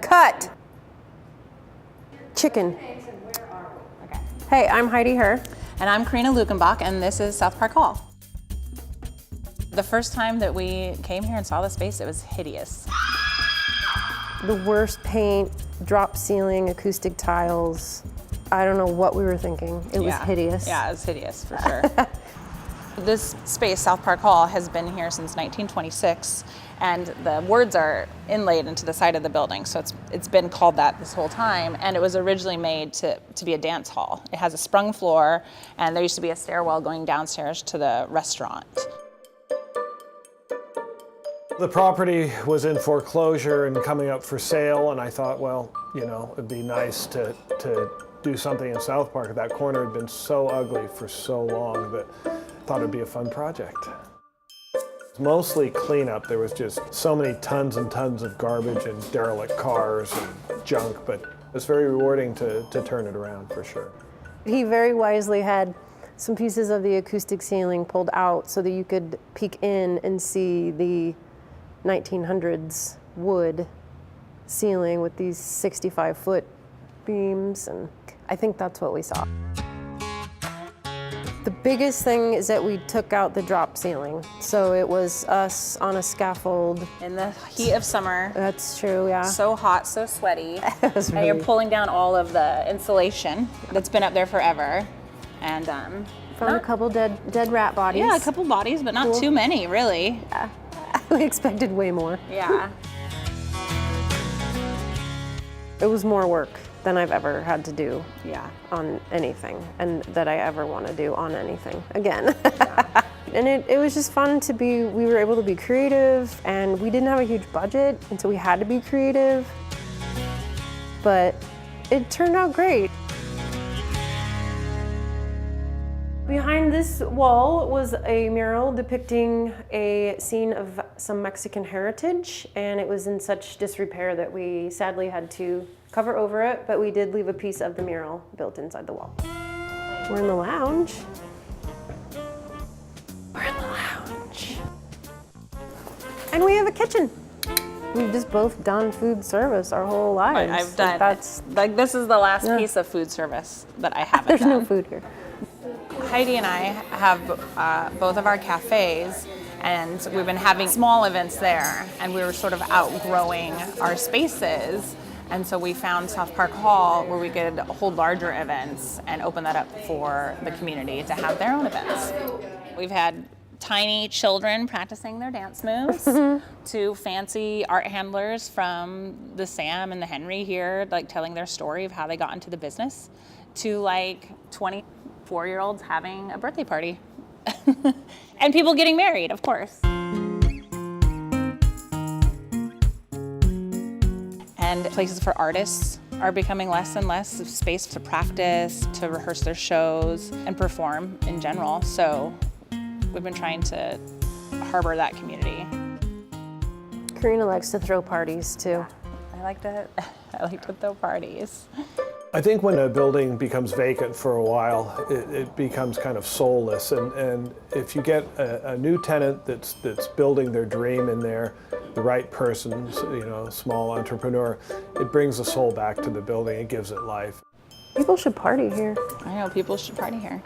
Cut. Chicken. Okay. Hey, I'm Heidi Herr. And I'm Corina Luckenbach, and this is South Park Hall. The first time that we came here and saw the space, it was hideous. The worst paint, drop ceiling, acoustic tiles. I don't know what we were thinking. It was hideous. Yeah, it was hideous for sure. This space, South Park Hall, has been here since 1926, and the words are inlaid into the side of the building, so it's been called that this whole time, and it was originally made to be a dance hall. It has a sprung floor, and there used to be a stairwell going downstairs to the restaurant. The property was in foreclosure and coming up for sale, and I thought, well, you know, it'd be nice to do something in South Park. That corner had been so ugly for so long that I thought it'd be a fun project. Mostly cleanup. There was just so many tons and tons of garbage and derelict cars and junk, but it was very rewarding to turn it around for sure. He very wisely had some pieces of the acoustic ceiling pulled out so that you could peek in and see the 1900s wood ceiling with these 65-foot beams, and I think that's what we saw. The biggest thing is that we took out the drop ceiling. So it was us on a scaffold. In the heat of summer. That's true, yeah. So hot, so sweaty. And you're pulling down all of the insulation that's been up there forever. And found a couple dead rat bodies. Yeah, a couple bodies, but not too many, really. Yeah. We expected way more. Yeah. It was more work than I've ever had to do on anything, and that I ever want to do on anything again. Yeah. And it was just fun to we were able to be creative, and we didn't have a huge budget, and so we had to be creative. But it turned out great. Behind this wall was a mural depicting a scene of some Mexican heritage, and it was in such disrepair that we sadly had to cover over it, but we did leave a piece of the mural built inside the wall. We're in the lounge. We're in the lounge. And we have a kitchen. We've just both done food service our whole lives. I've done, this is the last piece of food service that I haven't There's done. no food here. Heidi and I have both of our cafes, and we've been having small events there, and we were sort of outgrowing our spaces, and so we found South Park Hall where we could hold larger events and open that up for the community to have their own events. We've had tiny children practicing their dance moves to fancy art handlers from the Sam and the Henry here, like telling their story of how they got into the business, to like 24-year-olds having a birthday party. And people getting married, of course. And places for artists are becoming less and less space to practice, to rehearse their shows, and perform in general. So we've been trying to harbor that community. Corina likes to throw parties too. I like to throw parties. I think when a building becomes vacant for a while, it becomes kind of soulless. And if you get a new tenant that's building their dream in there, the right person, you know, small entrepreneur, it brings the soul back to the building. It gives it life. People should party here. I know, people should party here.